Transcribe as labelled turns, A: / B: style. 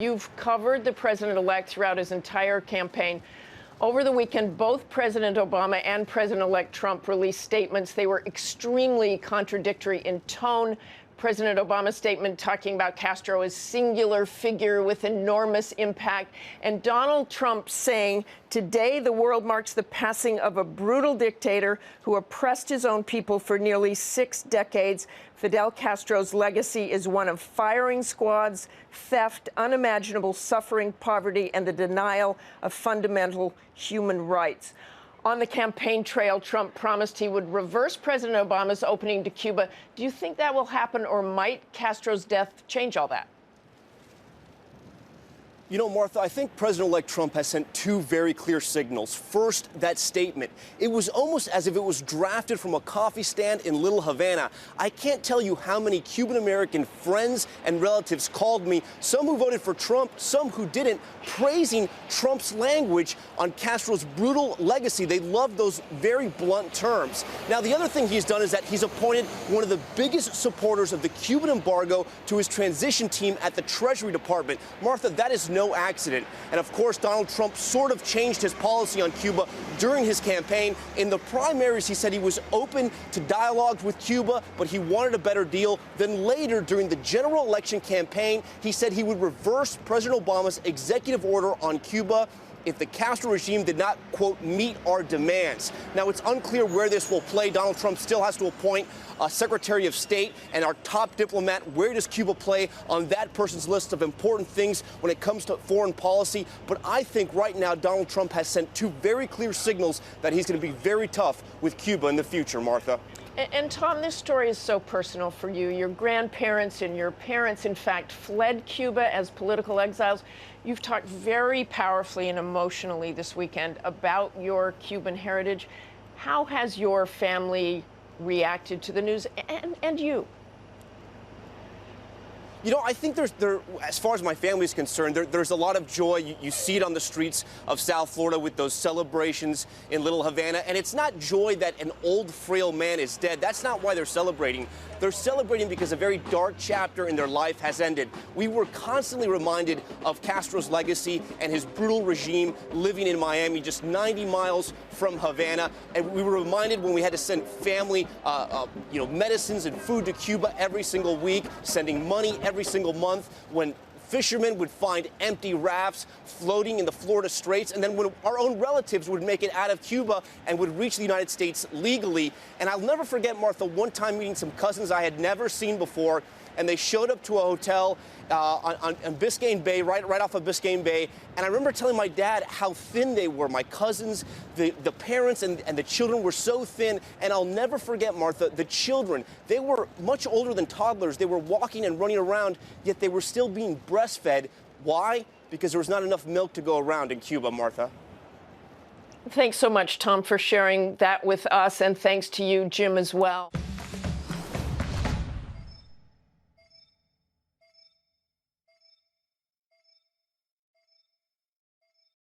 A: you've covered the president-elect throughout his entire campaign. Over the weekend, both President Obama and President-elect Trump released statements. They were extremely contradictory in tone. President Obama's statement talking about Castro as singular figure with enormous impact, and Donald Trump saying, "Today the world marks the passing of a brutal dictator who oppressed his own people for nearly 6 decades. Fidel Castro's legacy is one of firing squads, theft, unimaginable suffering, poverty, and the denial of fundamental human rights." On the campaign trail, Trump promised he would reverse President Obama's opening to Cuba. Do you think that will happen, or might Castro's death change all that?
B: You know, Martha, I think President-elect Trump has sent 2 very clear signals. First, that statement. It was almost as if it was drafted from a coffee stand in Little Havana. I can't tell you how many Cuban-American friends and relatives called me, some who voted for Trump, some who didn't, praising Trump's language on Castro's brutal legacy. They loved those very blunt terms. Now, the other thing he's done is that he's appointed one of the biggest supporters of the Cuban embargo to his transition team at the Treasury Department. Martha, that is no accident. And of course, Donald Trump sort of changed his policy on Cuba during his campaign. In the primaries, he said he was open to dialogue with Cuba, but he wanted a better deal. Then later, during the general election campaign, he said he would reverse President Obama's executive order on Cuba if the Castro regime did not, quote, meet our demands. Now, it's unclear where this will play. Donald Trump still has to appoint a Secretary of State and our top diplomat. Where does Cuba play on that person's list of important things when it comes to foreign policy? But I think right now Donald Trump has sent 2 very clear signals that he's going to be very tough with Cuba in the future, Martha.
A: And Tom, this story is so personal for you. Your grandparents and your parents, in fact, fled Cuba as political exiles. You've talked very powerfully and emotionally this weekend about your Cuban heritage. How has your family reacted to the news, and you?
B: You know, I think as far as my family is concerned, there's a lot of joy. You see it on the streets of South Florida with those celebrations in Little Havana. And it's not joy that an old, frail man is dead. That's not why they're celebrating. They're celebrating because a very dark chapter in their life has ended. We were constantly reminded of Castro's legacy and his brutal regime living in Miami, just 90 miles from Havana. And we were reminded when we had to send family, medicines and food to Cuba every single week, sending money every single month, when fishermen would find empty rafts floating in the Florida Straits, and then when our own relatives would make it out of Cuba and would reach the United States legally. And I'll never forget, Martha, one time meeting some cousins I had never seen before, and they showed up to a hotel on Biscayne Bay, right off of Biscayne Bay. And I remember telling my dad how thin they were. My cousins, the parents and the children were so thin. And I'll never forget, Martha, the children, they were much older than toddlers. They were walking and running around, yet they were still being breastfed. Why? Because there was not enough milk to go around in Cuba, Martha.
A: Thanks so much, Tom, for sharing that with us. And thanks to you, Jim, as well.